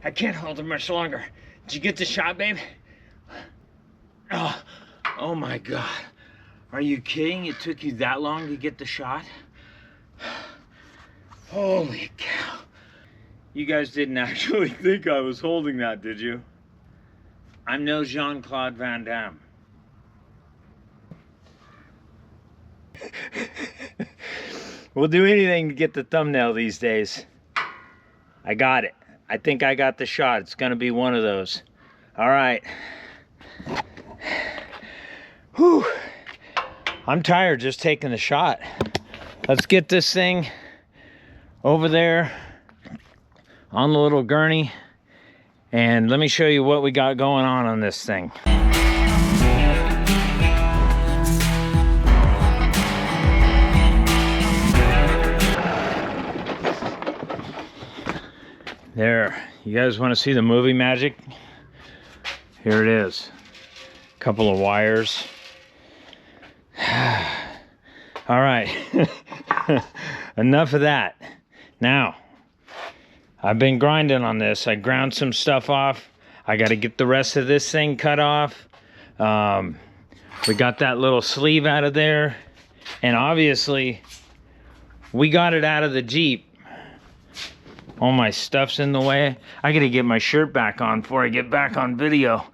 I can't hold it much longer. Did you get the shot, babe? Oh my God. Are you kidding? It took you that long to get the shot? Holy cow. You guys didn't actually think I was holding that, did you? I'm no Jean-Claude Van Damme. We'll do anything to get the thumbnail these days. I got it. I think I got the shot. It's gonna be one of those. All right. Whew. I'm tired just taking the shot. Let's get this thing over there on the little gurney, and let me show you what we got going on this thing. There, you guys want to see the movie magic? Here it is. A couple of wires. All right, enough of that. Now, I've been grinding on this. I ground some stuff off. I got to get the rest of this thing cut off. We got that little sleeve out of there. And obviously, we got it out of the Jeep. All my stuff's in the way. I got to get my shirt back on before I get back on video.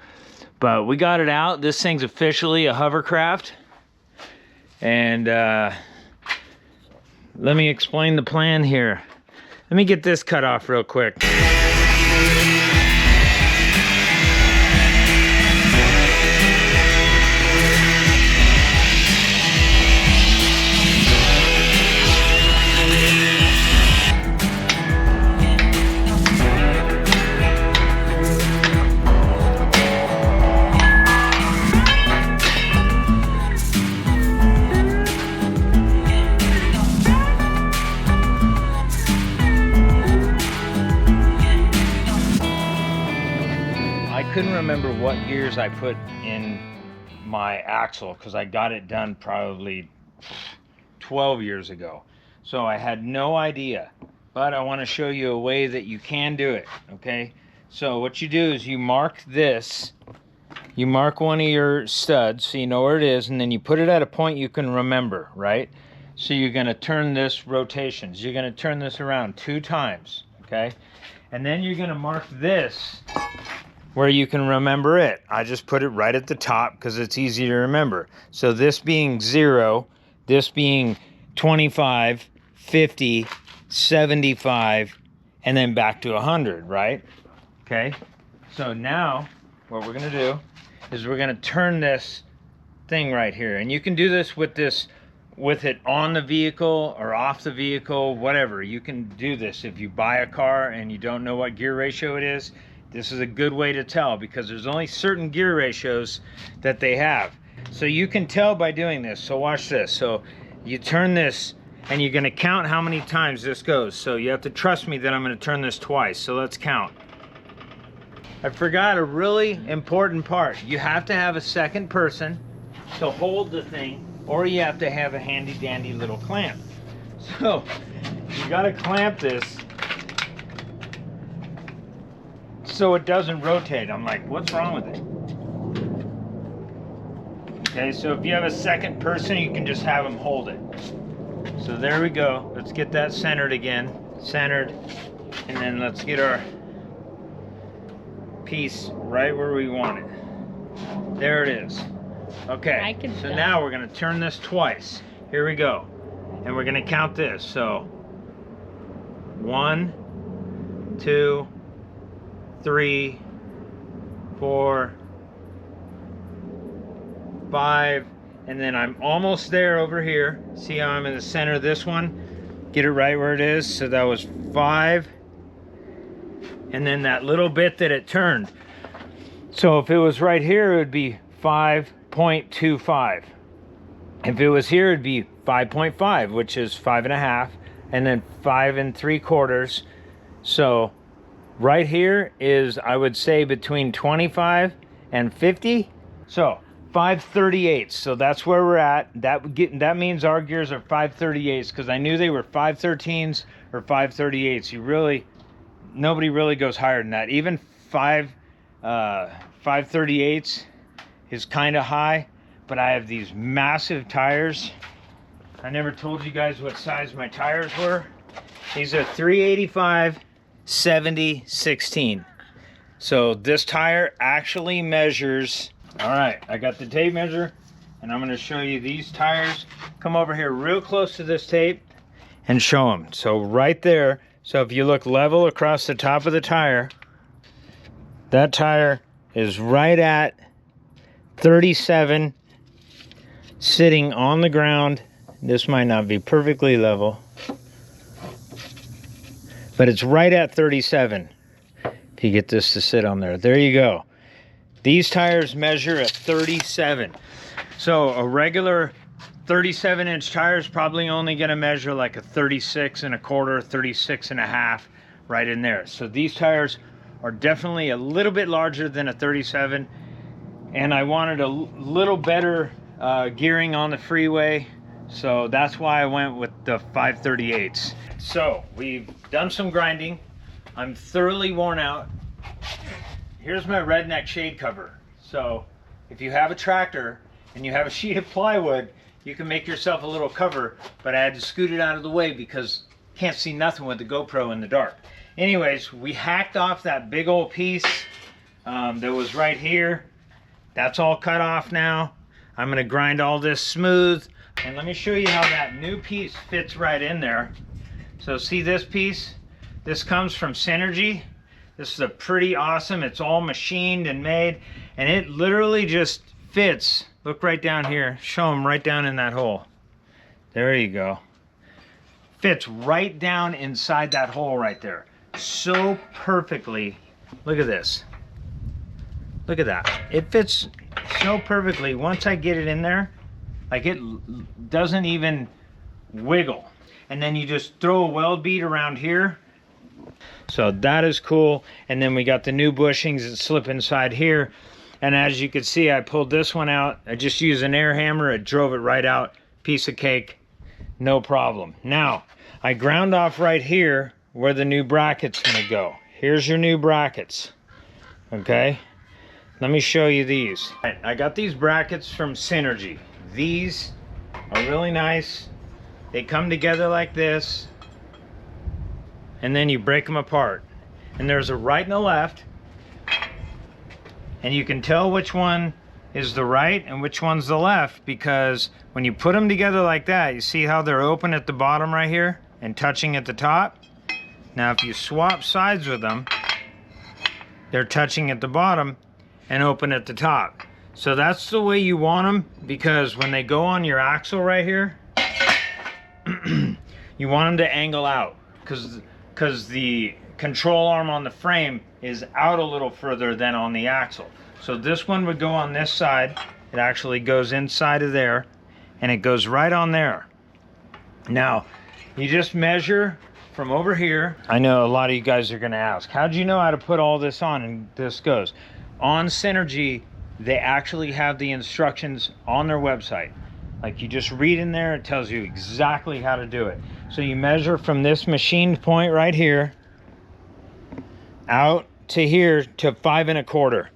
But we got it out. This thing's officially a hovercraft. And let me explain the plan here. Let me get this cut off real quick. Couldn't remember what gears I put in my axle because I got it done probably 12 years ago. So I had no idea, but I want to show you a way that you can do it, okay? So what you do is you mark this, you mark one of your studs so you know where it is, and then you put it at a point you can remember, right? So you're going to turn this rotations. You're going to turn this around 2 times, okay? And then you're going to mark this where you can remember it. I just put it right at the top because it's easy to remember. So this being 0, this being 25, 50, 75, and then back to 100, right? Okay, so now what we're gonna do is we're gonna turn this thing right here. And you can do this with it on the vehicle or off the vehicle, whatever. You can do this if you buy a car and you don't know what gear ratio it is. This is a good way to tell because there's only certain gear ratios that they have. So you can tell by doing this. So watch this. So you turn this and you're gonna count how many times this goes. So you have to trust me that I'm gonna turn this twice. So let's count. I forgot a really important part. You have to have a second person to hold the thing, or you have to have a handy dandy little clamp. So you gotta clamp this so it doesn't rotate. I'm like, what's wrong with it? Okay, so if you have a second person, you can just have them hold it. So there we go. Let's get that centered again. Centered. And then let's get our piece right where we want it. There it is. Okay, so now we're gonna turn this twice. Here we go. And we're gonna count this. So 1, 2, 3, 4, 5, and then I'm almost there over here. See how I'm in the center of this one? Get it right where it is. So that was 5, and then that little bit that it turned. So if it was right here, it would be 5.25. If it was here, it'd be 5.5, which is 5.5, and then 5 3/4. So right here is, I would say, between 25 and 50. So 5/38. So that's where we're at. That means our gears are 5/38 because I knew they were 5/13s or 5/38s. You really nobody really goes higher than that. Even 5/38 is kind of high, but I have these massive tires. I never told you guys what size my tires were. These are 385 70/16. So this tire actually measures. All right, I got the tape measure, and I'm going to show you these tires. Come over here real close to this tape and show them. So right there, so if you look level across the top of the tire, that tire is right at 37, sitting on the ground. This might not be perfectly level, but it's right at 37. If you get this to sit on there, there you go. These tires measure at 37. So a regular 37-inch tire is probably only going to measure like a 36.25, 36.5, right in there. So these tires are definitely a little bit larger than a 37, and I wanted a little better gearing on the freeway, so that's why I went with the 5/38. So we've done some grinding. I'm thoroughly worn out. Here's my redneck shade cover. So if you have a tractor and you have a sheet of plywood, you can make yourself a little cover, but I had to scoot it out of the way because can't see nothing with the GoPro in the dark. Anyways, we hacked off that big old piece that was right here. That's all cut off now. I'm gonna grind all this smooth, and let me show you how that new piece fits right in there. So see this piece? This comes from Synergy. This is a pretty awesome, it's all machined and made, and it literally just fits. Look right down here, show them right down in that hole. There you go. Fits right down inside that hole right there. So perfectly. Look at this. Look at that. It fits so perfectly. Once I get it in there, like it doesn't even wiggle. And then you just throw a weld bead around here. So that is cool. And then we got the new bushings that slip inside here. And as you can see, I pulled this one out. I just used an air hammer. It drove it right out. Piece of cake. No problem. Now, I ground off right here where the new bracket's going to go. Here's your new brackets. Okay? Let me show you these. I got these brackets from Synergy. These are really nice. They come together like this. And then you break them apart. And there's a right and a left. And you can tell which one is the right and which one's the left, because when you put them together like that, you see how they're open at the bottom right here and touching at the top? Now if you swap sides with them, they're touching at the bottom and open at the top. So that's the way you want them, because when they go on your axle right here, you want them to angle out, because the control arm on the frame is out a little further than on the axle. So this one would go on this side. It actually goes inside of there, and it goes right on there. Now, you just measure from over here. I know a lot of you guys are gonna ask, how'd you know how to put all this on? And this goes. On Synergy, they actually have the instructions on their website. Like you just read in there, it tells you exactly how to do it. So you measure from this machined point right here, out to here to 5 1/4,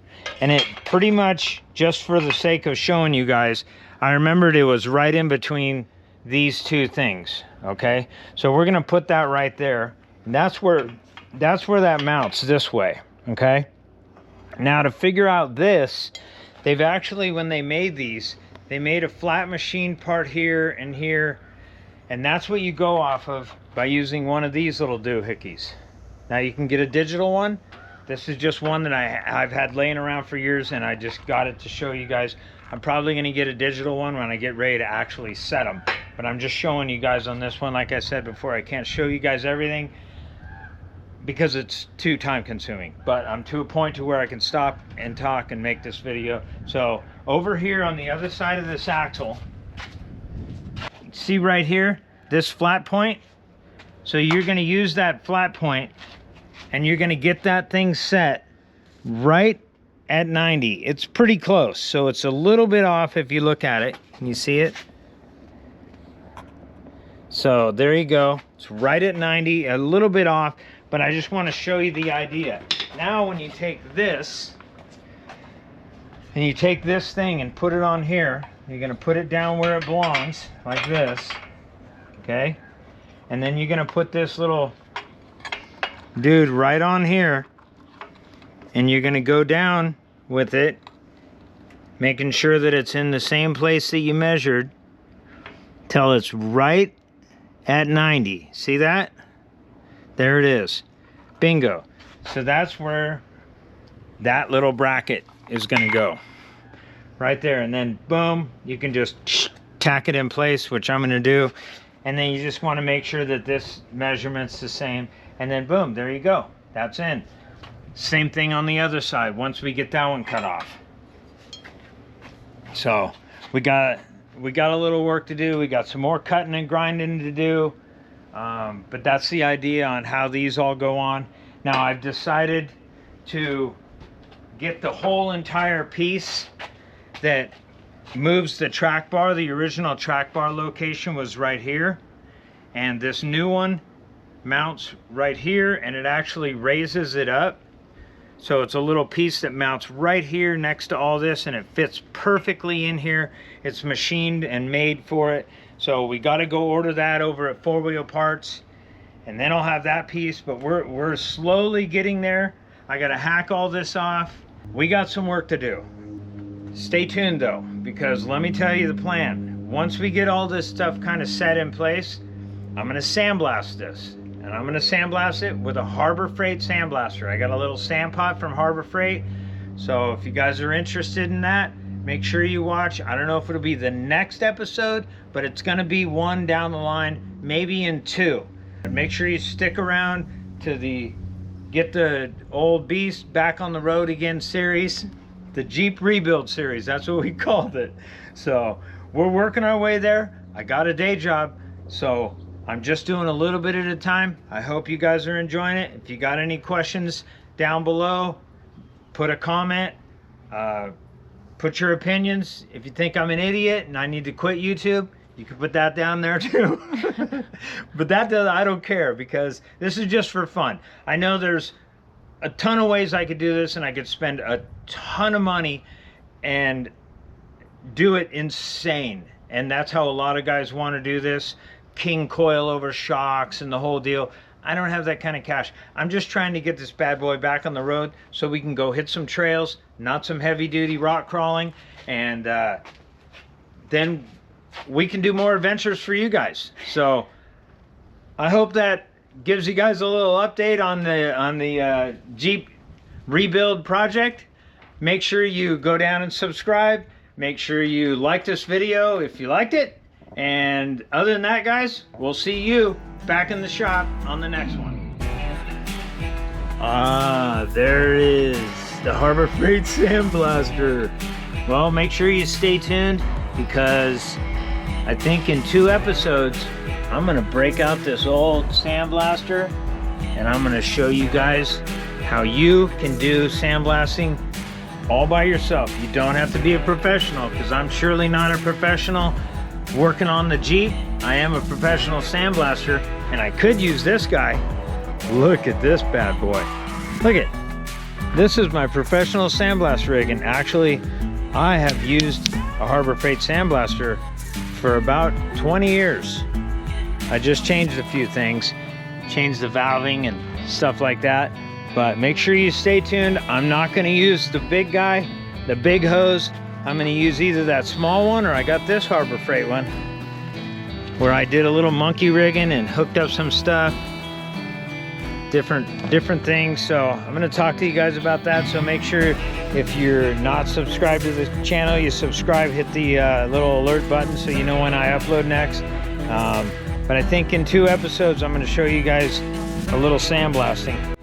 and it pretty much, just for the sake of showing you guys, I remembered it was right in between these two things. Okay, so we're gonna put that right there, and that's where that mounts this way. Okay, now to figure out this, they've actually, when they made these, they made a flat machine part here and here, and that's what you go off of by using one of these little doohickeys. Now you can get a digital one. This is just one that I've had laying around for years, and I just got it to show you guys. I'm probably going to get a digital one when I get ready to actually set them. But I'm just showing you guys on this one. Like I said before, I can't show you guys everything because it's too time consuming. But I'm to a point to where I can stop and talk and make this video. So over here on the other side of this axle, see right here, this flat point? So you're going to use that flat point, and you're going to get that thing set right at 90. It's pretty close, so it's a little bit off if you look at it. Can you see it? So there you go. It's right at 90, a little bit off, but I just want to show you the idea. Now when you take this, and you take this thing and put it on here, you're going to put it down where it belongs, like this, okay? And then you're going to put this little dude right on here, and you're going to go down with it, making sure that it's in the same place that you measured, till it's right at 90. See that? There it is. Bingo. So that's where that little bracket is going to go. Right there. And then boom, you can just tack it in place, which I'm going to do. And then you just want to make sure that this measurement's the same. And then boom, there you go. That's in. Same thing on the other side once we get that one cut off. So we got a little work to do. We got some more cutting and grinding to do. But that's the idea on how these all go on. Now I've decided to get the whole entire piece that moves the track bar. The original track bar location was right here, and this new one mounts right here, and it actually raises it up. So it's a little piece that mounts right here next to all this, and it fits perfectly in here. It's machined and made for it. So we got to go order that over at 4-Wheel Parts, and then I'll have that piece. But we're slowly getting there. I got to hack all this off. We got some work to do. Stay tuned though, because let me tell you the plan. Once we get all this stuff kind of set in place, I'm going to sandblast this. And I'm going to sandblast it with a Harbor Freight sandblaster. I got a little sand pot from Harbor Freight. So if you guys are interested in that, make sure you watch. I don't know if it'll be the next episode, but it's going to be one down the line, maybe in 2. Make sure you stick around to the Get the Old Beast Back on the Road Again series. The Jeep Rebuild series, that's what we called it. So we're working our way there. I got a day job, so I'm just doing a little bit at a time. I hope you guys are enjoying it. If you got any questions down below, put a comment, put your opinions. If you think I'm an idiot and I need to quit YouTube, you can put that down there too. But that does, I don't care, because this is just for fun. I know there's a ton of ways I could do this, and I could spend a ton of money and do it insane. And that's how a lot of guys want to do this. King coil over shocks and the whole deal. I don't have that kind of cash. I'm just trying to get this bad boy back on the road so we can go hit some trails, not some heavy duty rock crawling, and then we can do more adventures for you guys. So I hope that gives you guys a little update on the Jeep rebuild project. Make sure you go down and subscribe. Make sure you like this video if you liked it. And other than that, guys, we'll see you back in the shop on the next one. Ah, there it is, the Harbor Freight Sandblaster. Well, make sure you stay tuned, because I think in 2 episodes I'm gonna break out this old sandblaster, and I'm gonna show you guys how you can do sandblasting all by yourself. You don't have to be a professional, because I'm surely not a professional working on the Jeep. I am a professional sandblaster, and I could use this guy. Look at this bad boy. Look at this. Is my professional sandblast rig, and actually I have used a Harbor Freight sandblaster for about 20 years. I just changed a few things, changed the valving and stuff like that. But make sure you stay tuned. I'm not going to use the big guy, the big hose. I'm going to use either that small one, or I got this Harbor Freight one where I did a little monkey rigging and hooked up some stuff, different things. So I'm going to talk to you guys about that. So make sure, if you're not subscribed to the channel, you subscribe, hit the little alert button so you know when I upload next. But I think in 2 episodes I'm going to show you guys a little sandblasting.